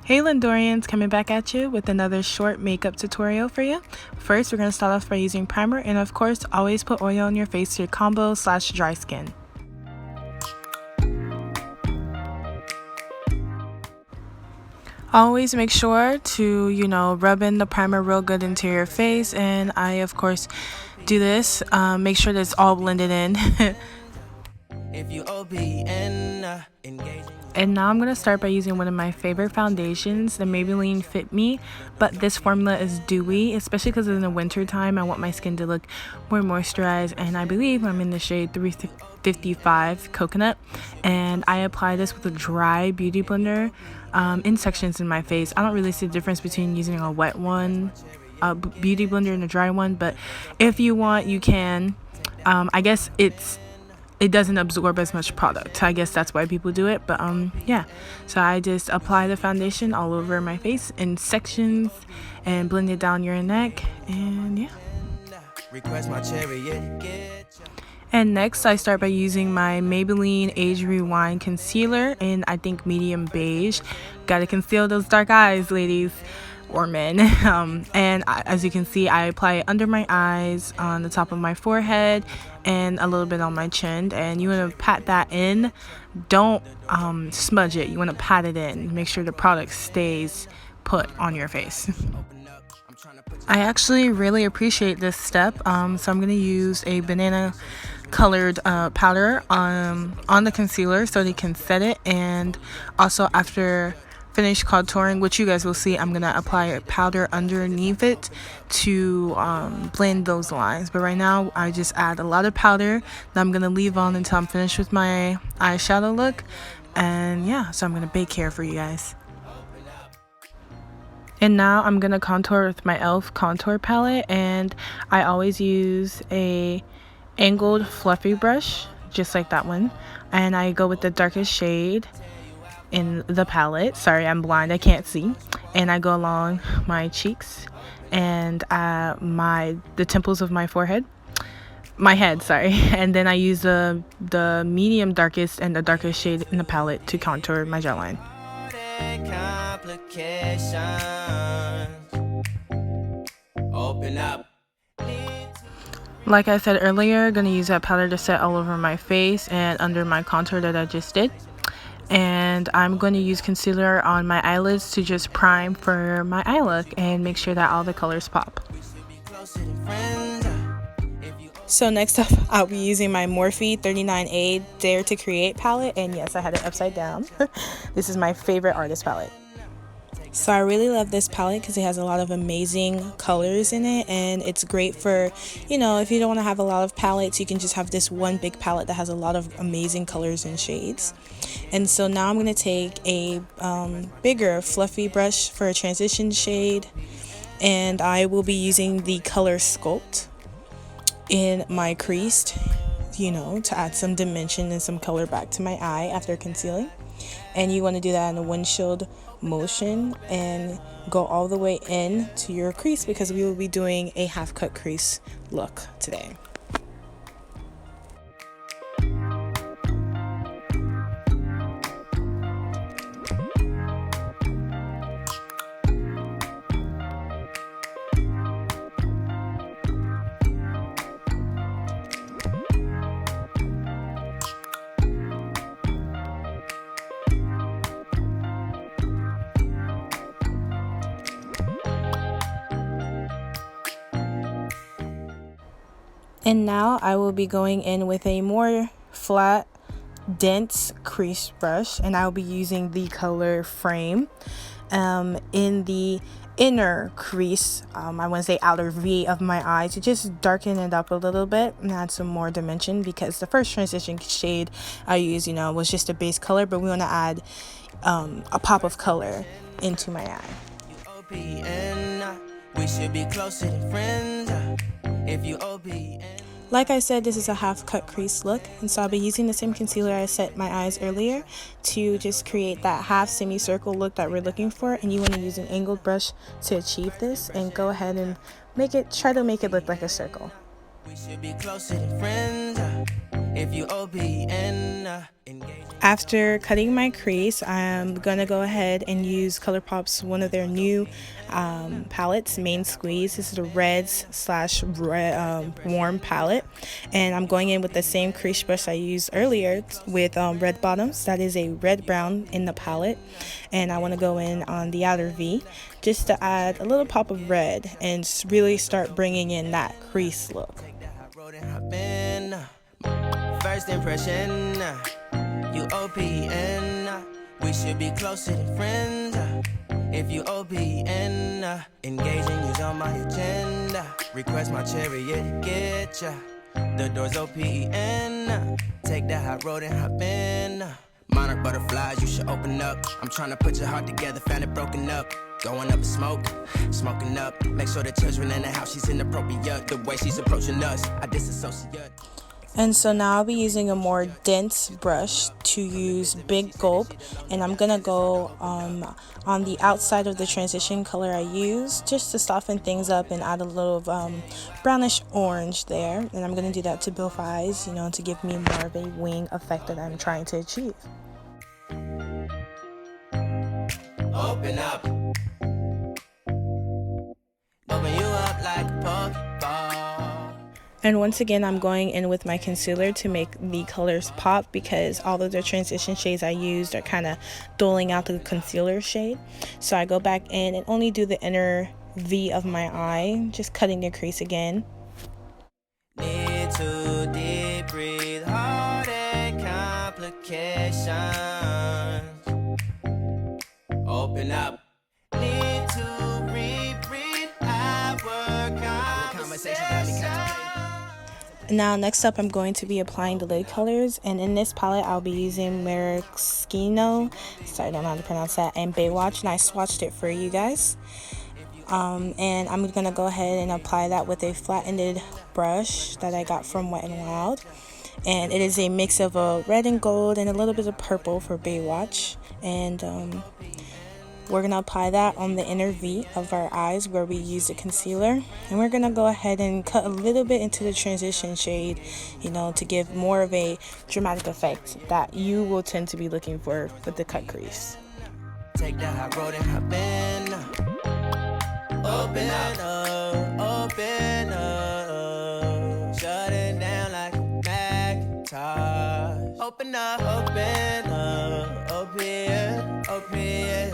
Hey Lindorians, coming back at you with another short makeup tutorial for you. First, we're going to start off by using primer, and of course, always put oil on your face to your combo/dry skin. Always make sure to, rub in the primer real good into your face, and I, of course, do this. Make sure that it's all blended in. And now I'm going to start by using one of my favorite foundations, the Maybelline Fit Me, but this formula is dewy, especially because in the winter time I want my skin to look more moisturized, and I believe I'm in the shade 355 Coconut, and I apply this with a dry beauty blender in sections in my face. I don't really see the difference between using a wet one, a beauty blender, and a dry one, but if you want, you can. I guess it doesn't absorb as much product. I guess that's why people do it, but yeah. So I just apply the foundation all over my face in sections and blend it down your neck, and yeah. And next I start by using my Maybelline Age Rewind concealer in, I think, medium beige. Gotta conceal those dark eyes, ladies or men. As you can see, I apply it under my eyes, on the top of my forehead, and a little bit on my chin. And you want to pat that in. Don't smudge it. You want to pat it in. Make sure the product stays put on your face. I actually really appreciate this step, so I'm going to use a banana colored powder on the concealer so they can set it, and also after finish contouring, which you guys will see, I'm gonna apply a powder underneath it to blend those lines. But right now I just add a lot of powder that I'm gonna leave on until I'm finished with my eyeshadow look. And yeah, so I'm gonna bake here for you guys. And now I'm gonna contour with my e.l.f. contour palette, and I always use a angled fluffy brush just like that one, and I go with the darkest shade in the palette. Sorry, I'm blind, I can't see. And I go along my cheeks and the temples of my forehead, my head, sorry. And then I use the medium darkest and the darkest shade in the palette to contour my jawline. Open up. Like I said earlier, gonna use that powder to set all over my face and under my contour that I just did. And I'm going to use concealer on my eyelids to just prime for my eye look and make sure that all the colors pop. So next up, I'll be using my Morphe 39A Dare to Create palette, and yes, I had it upside down. This is my favorite artist palette. So I really love this palette because it has a lot of amazing colors in it, and it's great for, if you don't want to have a lot of palettes, you can just have this one big palette that has a lot of amazing colors and shades. And so now I'm going to take a bigger fluffy brush for a transition shade, and I will be using the color Sculpt in my crease, to add some dimension and some color back to my eye after concealing. And you want to do that in a windshield motion and go all the way in to your crease, because we will be doing a half cut crease look today. And now I will be going in with a more flat, dense crease brush, and I will be using the color Frame in the inner crease, I want to say outer V of my eye, to just darken it up a little bit and add some more dimension, because the first transition shade I used, was just a base color, but we want to add a pop of color into my eye. We should be closer than friends. Like I said, this is a half cut crease look, and so I'll be using the same concealer I set my eyes earlier to just create that half semicircle look that we're looking for. And you want to use an angled brush to achieve this, and go ahead and try to make it look like a circle. We should be closer than friends. If you OPN, After cutting my crease, I'm gonna go ahead and use ColourPop's one of their new palettes, Main Squeeze. This is the reds slash warm palette, and I'm going in with the same crease brush I used earlier with red bottoms. That is a red brown in the palette, and I want to go in on the outer V just to add a little pop of red and really start bringing in that crease look. First impression, you OPN, we should be closer than friends. If you OPN, engaging you's on my agenda. Request my chariot to get ya. The door's OPN, take that hot road and hop in. Monarch butterflies, you should open up. I'm trying to put your heart together, found it broken up. Going up in smoke, smoking up. Make sure the children in the house, she's inappropriate. The way she's approaching us, I disassociate. And so now I'll be using a more dense brush to use Big Gulp, and I'm gonna go on the outside of the transition color I used just to soften things up and add a little brownish orange there. And I'm gonna do that to both eyes, you know, to give me more of a wing effect that I'm trying to achieve. Open up, open you up like a Pokeball. And once again, I'm going in with my concealer to make the colors pop, because all of the transition shades I used are kind of doling out the concealer shade. So I go back in and only do the inner V of my eye, just cutting the crease again. Need to deep breathe, heartache complications. Open up. Need to reread our conversation. Now next up, I'm going to be applying the lid colors, and in this palette I'll be using Maraschino, sorry I don't know how to pronounce that, and Baywatch, and I swatched it for you guys. And I'm gonna go ahead and apply that with a flat-ended brush that I got from Wet n Wild, and it is a mix of a red and gold and a little bit of purple for Baywatch. And we're going to apply that on the inner V of our eyes where we use the concealer. And we're going to go ahead and cut a little bit into the transition shade, you know, to give more of a dramatic effect that you will tend to be looking for with the cut crease. Take that hot road and hop in. Open up, open up. Shut it down like a Macintosh. Open up, open up. Open, open.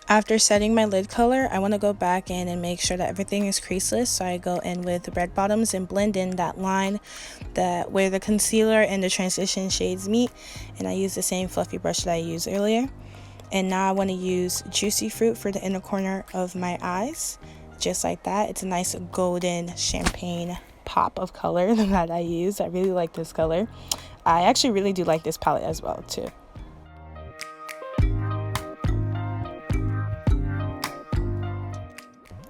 After setting my lid color, I want to go back in and make sure that everything is creaseless. So I go in with red bottoms and blend in that line that where the concealer and the transition shades meet. And I use the same fluffy brush that I used earlier. And now I want to use Juicy Fruit for the inner corner of my eyes. Just like that. It's a nice golden champagne pop of color that I use. I really like this color. I actually really do like this palette as well too.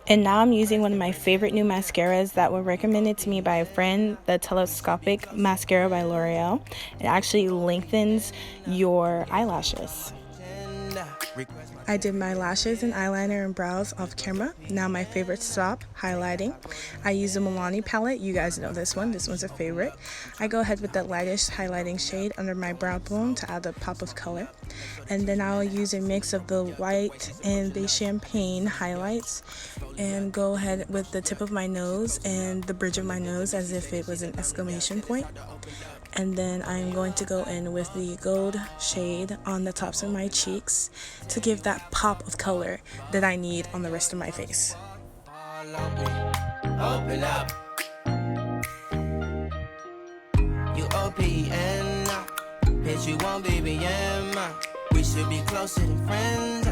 And now I'm using one of my favorite new mascaras that were recommended to me by a friend, the Telescopic Mascara by L'Oreal. It actually lengthens your eyelashes. I did my lashes and eyeliner and brows off camera. Now my favorite stop, highlighting. I use the Milani palette. You guys know this one. This one's a favorite. I go ahead with that lightish highlighting shade under my brow bone to add a pop of color. And then I'll use a mix of the white and the champagne highlights and go ahead with the tip of my nose and the bridge of my nose as if it was an exclamation point. And then I'm going to go in with the gold shade on the tops of my cheeks to give that pop of color that I need on the rest of my face. Open up. You OPN. Bitch, you won't BBM. We should be closer than friends.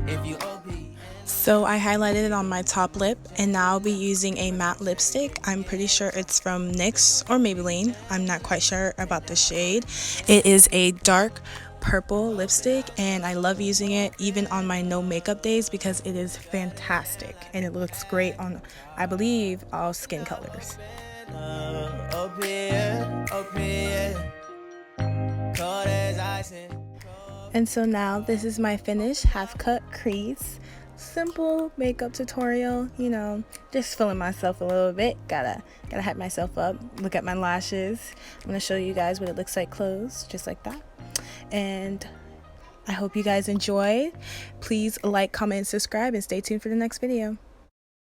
If you OPN. So I highlighted it on my top lip, and now I'll be using a matte lipstick. I'm pretty sure it's from NYX or Maybelline. I'm not quite sure about the shade. It is a dark purple lipstick, and I love using it even on my no makeup days because it is fantastic and it looks great on, I believe, all skin colors. cold as ice. And so now this is my finished half cut crease. Simple makeup tutorial, you know, just filling myself a little bit. Gotta hype myself up. Look at my lashes. I'm gonna show you guys what it looks like closed, just like that. And I hope you guys enjoyed. Please like, comment, and subscribe, and stay tuned for the next video.